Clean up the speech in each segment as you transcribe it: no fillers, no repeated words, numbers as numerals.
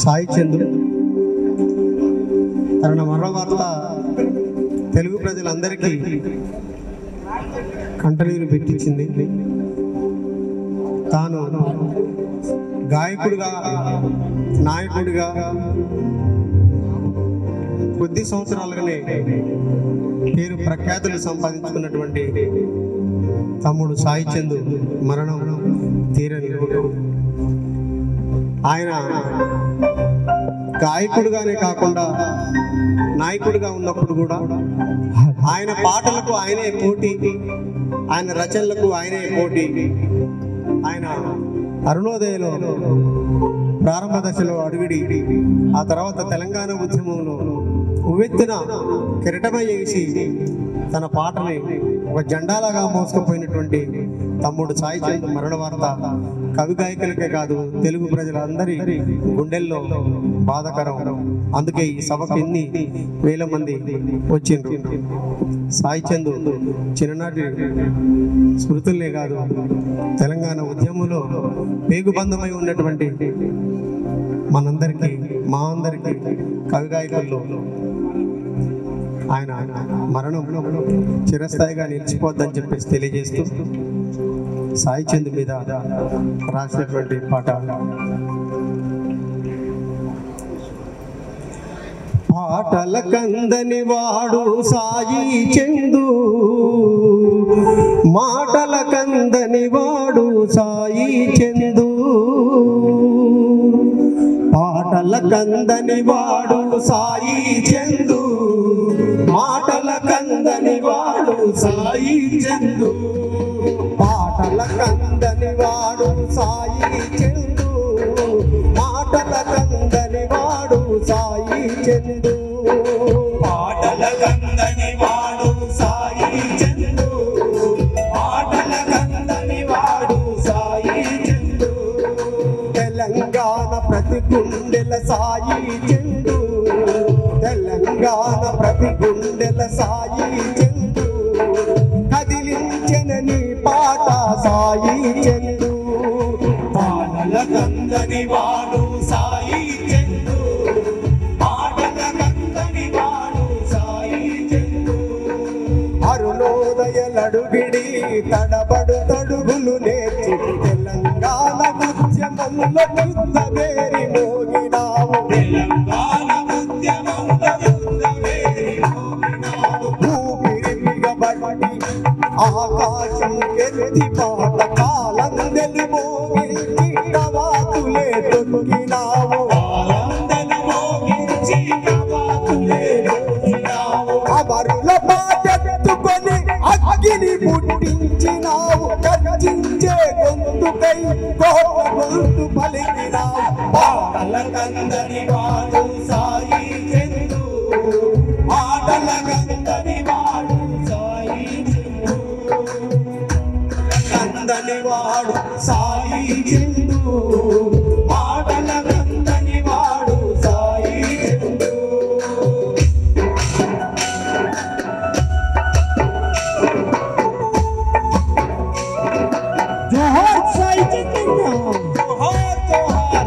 సాయి చందు తన మరో వార్త తెలుగు ప్రజలందరికీ కంటనీరు పెట్టించింది. తాను గాయకుడిగా, నాయకుడిగా కొద్ది సంవత్సరాలుగానే పేరు ప్రఖ్యాతులు సంపాదించుకున్నటువంటి తమ్ముడు సాయి చందు మరణం తీరని లోటు. ఆయన గాయకుడిగానే కాకుండా నాయకుడిగా ఉన్నప్పుడు కూడా ఆయన పాటలకు ఆయనే పోటీ, ఆయన రచనలకు ఆయనే పోటీ. ఆయన అరుణోదయలో ప్రారంభ దశలో అడుగుడి, ఆ తర్వాత తెలంగాణ ఉద్యమంలో ఉవ్వెత్తున కిరటమై వేసి తన పాటని ఒక జెండాలాగా మోసుకుపోయినటువంటి తమ్ముడు సాయి చందు మరణ వార్త కవి గాయకులకే కాదు తెలుగు ప్రజలందరి గుండెల్లో బాధాకరం. అందుకే ఈ సభకు ఎన్ని వేల మంది వచ్చిండ్రు. సాయి చందు చిన్ననాటి స్మృతులనే కాదు, తెలంగాణ ఉద్యమంలో పేగుబంధమై ఉన్నటువంటి మనందరికీ, మా అందరికీ కవి గాయకుల్లో ఆయన మరణం చిరస్థాయిగా నిలిచిపోద్దని చెప్పేసి తెలియజేస్తూ సాయి చందు మీద రాసినటువంటి పాట. పాటల కందని వాడు సాయి చందు, మాటల కందని వాడు సాయి చందు. పాటల కందని వాడు సాయి చందు, మాటల కందని వాడు సాయి చందు. పాటల కందని వాడు సాయి చందు, మాటల కందని వాడు సాయి చందు. పాటల కందని వాడు సాయి చందు, పాటల కందని వాడు సాయి చందు. తెలంగాణ ప్రతి గుండెల సాయి చందు, తెలంగాణ ప్రతి గుండెల సాయి చందు. కదిలించనని పాట సాయి చందు. పాటల కందని వాడు సాయి చందు, పాటల కందని వాడు సాయి చందు. అరుణోదయలడుగిడి తడబడు తడుగులు నేర్చి తెలంగాణ ఉద్యమంలో యుద్ధమేరి మోగినావు. తెలంగాణ ఉద్యమంలో యుద్ధమేరి మోగినావు. ఊపిరి బిగబట్టి ఆకాశం ఎత్తి పాట కాలం వెలుమోగించి కవాతులే తొక్కినావు. కాలందను మోగించి కవాతులే తొక్కినావు. అమరుల బాటెత్తుకొని అగ్గిని పుట్టించినావు. గర్జించే గొంతుకై గోప గొంతు పలికినావు. పాటల కందని వాడు సాయి చందు, పాటల కందని వాడు సాయి చందు. కందని వాడు సాయి చందు, పాటల కందని వాడు సాయి చందు. జోహార్ సాయి చందు. జోహార్ జోహార్.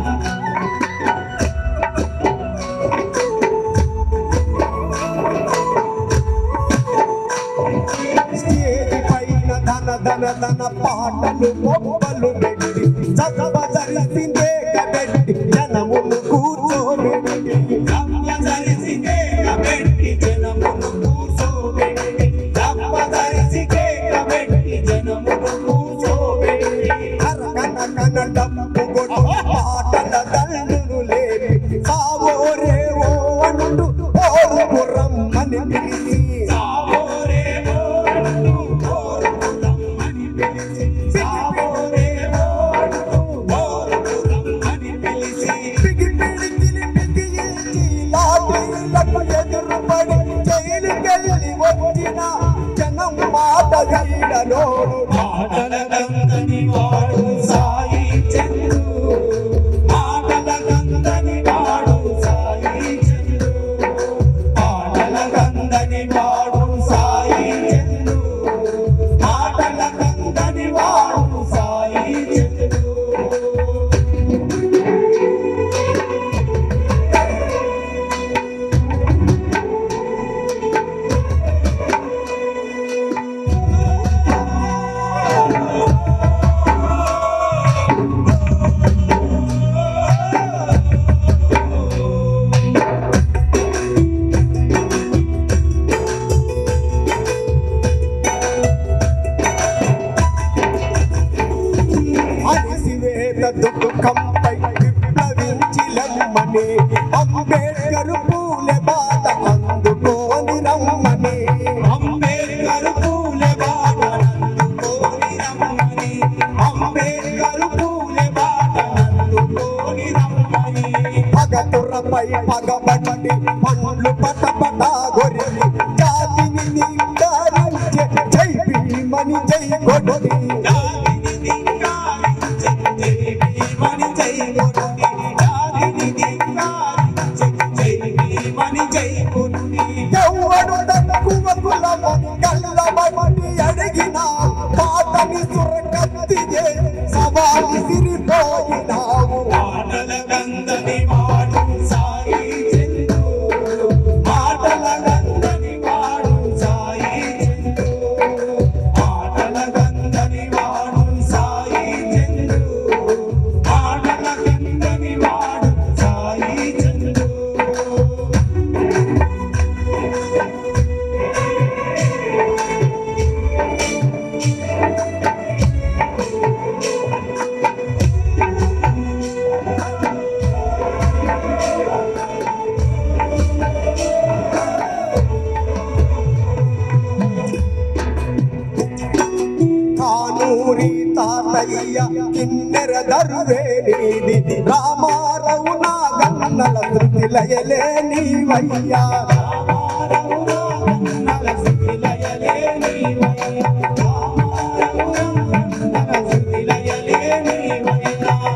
స్టేజ్ పైన ధన ధన ధన పాటలు బొమ్మలు పెట్టి చదవదరిసిందే కబెట్టి జనమును కూర్చోబెట్టి. దప్పదరిసి కేకబెట్టి జనమును కూర్చోబెట్టి, దప్పదరిసి కేకబెట్టి జనమును కూర్చోబెట్టి. కన కన డప్పు కొట్టు పాటల దండులు లేపి సావోరే ఓ అంటూ ఓరుకు రమ్మని పిలిచి. సావోరేవో అంటూ ఓరుకు రమ్మని పిలిచి, సావోరేవో అంటూ ఓరుకు రమ్మని పిలిచి. పిగి పిడికిలి పిగిల్చి లాఠీలకు ఎదురుపడి జైలుకెళ్ళి వచ్చిన జనం మాట వీడనోడు. పాటల కందని వాడు సాయి చందు, పాటల కందని వాడు సాయి చందు. పాటల కందని వాడు సాయి చందు, పాటల కందని వాడు సాయి చందు. పథకంపై విప్లవించి లమ్మని అంబేద్కర్ పూలే బాట అందుకోని రమ్మని అంబేద్కర్ పూలే బాట అందుకోని రమ్మని అంబేద్కర్ పూలే బాట అందుకోని రమ్మని పగతురపై పగబట్టి పండ్లు పటపట గొరికి జాతిని ధిక్కరించే జై భీమని జై కొట్టి జాతిని ధిక్కరించే జై భీమని జై కొట్టి జాతిని ధిక్కరించే జై భీమని జై కొట్టి ఎవడు తక్కువ కులమని గల్లబడి అడిగినా పాటని సురకత్తిగే సవాలు సిరిపోయినావు మాటల గంధని వాడు సాయి చందు మాటల గంధని వాడు సాయి చందు మాటల గంధని వాడు సాయి చందు మాటల గంధని వాడు సాయి చందు కానూరి తాతయ్య కిన్నెర దరువేనిది రామారావు నా గన్నల తృతిలయలే నీవయ్యా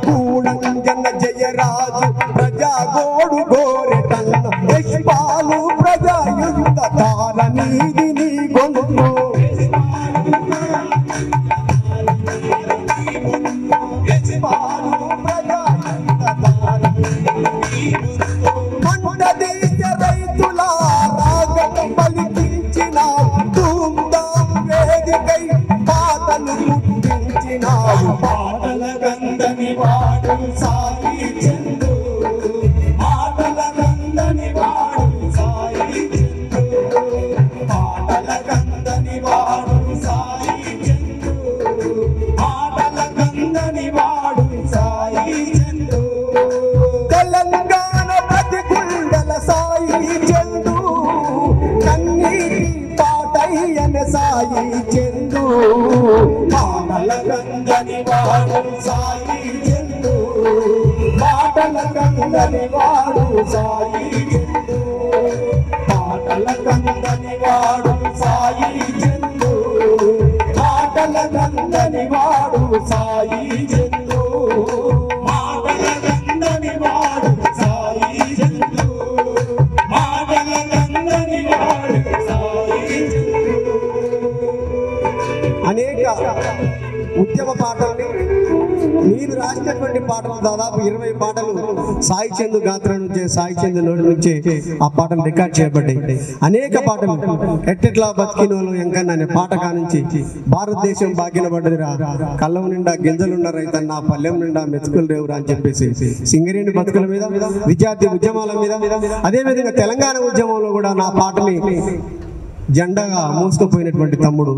కూడంజన జయరాజు ప్రజా గోడు గోరెటన్న యశ్పాలు ప్రజా యుద్ధ తార నీది నీ గొంతు మండదేశ రైతుల రాగం పలికించినావు ధూమ్ధాం వేదికై పాటలు పుట్టించినావు మాటల గంధని వాడు సాయి చందు మాటల గంధని వాడు సాయి చందు మాటల గంధని వాడు సాయి చందు మాటల గంధని వాడు సాయి చందు తెలంగాణ ప్రతి గుండెల సాయి చందు కన్నీటి పాటయ్యన సాయి చందు మాటల గంధని వాడు సాయి చందు మాటల గంధని వాడు సాయి చందు మాటల గంధని వాడు సాయి చందు మాటల గంధని వాడు సాయి చందు మాటల గంధని వాడు సాయి చందు మాటల గంధని వాడు సాయి చందు అనేక ఉద్యమ పాటల్ని నేను రాసినటువంటి పాటలు దాదాపు 20 పాటలు సాయి చందు గాత్రం నుంచి సాయి చందు నోటి నుంచి ఆ పాటలు రికార్డ్ చేయబడ్డాయి. అనేక పాటలు ఎట్టెట్లా బతికినోళ్ళు ఎంకన్నా అనే పాట కానుంచి భారతదేశం బాగిన పడ్డదిరా కళ్ళం నిండా గింజలున్న రైతన్న పల్లెం నిండా మెతుకులు రేవురా అని చెప్పేసి సింగరేణి బతుకుల మీద విద్యార్థి ఉద్యమాల మీద అదేవిధంగా తెలంగాణ ఉద్యమంలో కూడా నా పాటని జెండాగా మోసుకుపోయినటువంటి తమ్ముడు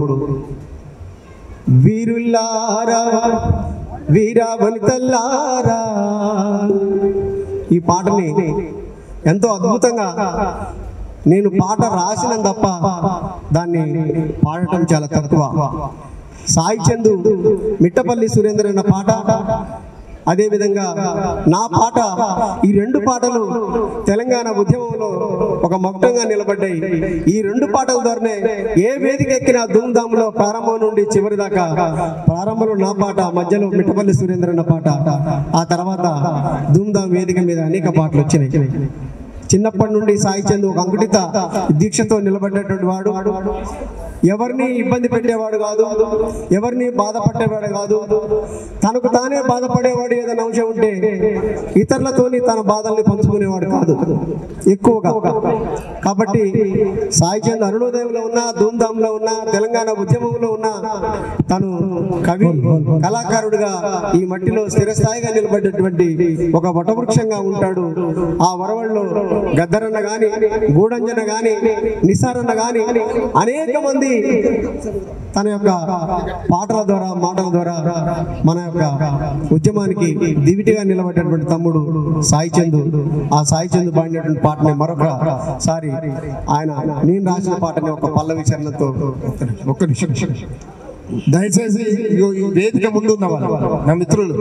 వీరుల్లారా వీరా వనితల్లారా ఈ పాటని ఎంతో అద్భుతంగా నేను పాట రాసిన తప్ప దాన్ని పాడటం చాలా తక్కువ. సాయి చందు మిట్టపల్లి సురేందర్ అన్న పాట అదేవిధంగా నా పాట ఈ 2 పాటలు తెలంగాణ ఉద్యమంలో ఒక మొత్తంగా నిలబడ్డాయి. ఈ 2 పాటల ద్వారానే ఏ వేదిక ఎక్కినా ధూమ్ధాంలో ప్రారంభం నుండి చివరి దాకా ప్రారంభంలో నా పాట, మధ్యలో మిట్టపల్లి సురేందర్ అన్న పాట, ఆ తర్వాత ధూమ్ధాం వేదిక మీద అనేక పాటలు వచ్చినాయి. చిన్నప్పటి నుండి సాయి చందు ఒక అంకుటిత దీక్షతో నిలబడ్డటువంటి వాడు. ఎవరిని ఇబ్బంది పెట్టేవాడు కాదు, ఎవరిని బాధపడేవాడు కాదు. తనకు తానే బాధపడేవాడు. ఏదైనా అంశం ఉంటే ఇతరులతోని తన బాధల్ని పంచుకునేవాడు కాదు ఎక్కువగా. కాబట్టి సాయి చంద్ అరుణోదయంలో ఉన్న, ధూమ్ధాంలో ఉన్న, తెలంగాణ ఉద్యమంలో ఉన్న తను కవి కళాకారుడిగా ఈ మట్టిలో స్థిరస్థాయిగా నిలబడ్డటువంటి ఒక వటవృక్షంగా ఉంటాడు. ఆ వరవల్లో గద్దరన్న గాని, గూడంజన గాని, నిసారన్న గాని అనేక మంది మంది తన యొక్క పాటల ద్వారా మాటల ద్వారా మన యొక్క ఉద్యమానికి దివిటిగా నిలబడేటువంటి తమ్ముడు సాయి చందు. ఆ సాయి చందు పాడినటువంటి పాటని మరొకసారి ఆయన నేను రాసిన పాటని ఒక పల్లవి చరణంతో ఒక్క నిమిషం దయచేసి ఈ వేదిక ముందు ఉన్న వాళ్ళు నా మిత్రులు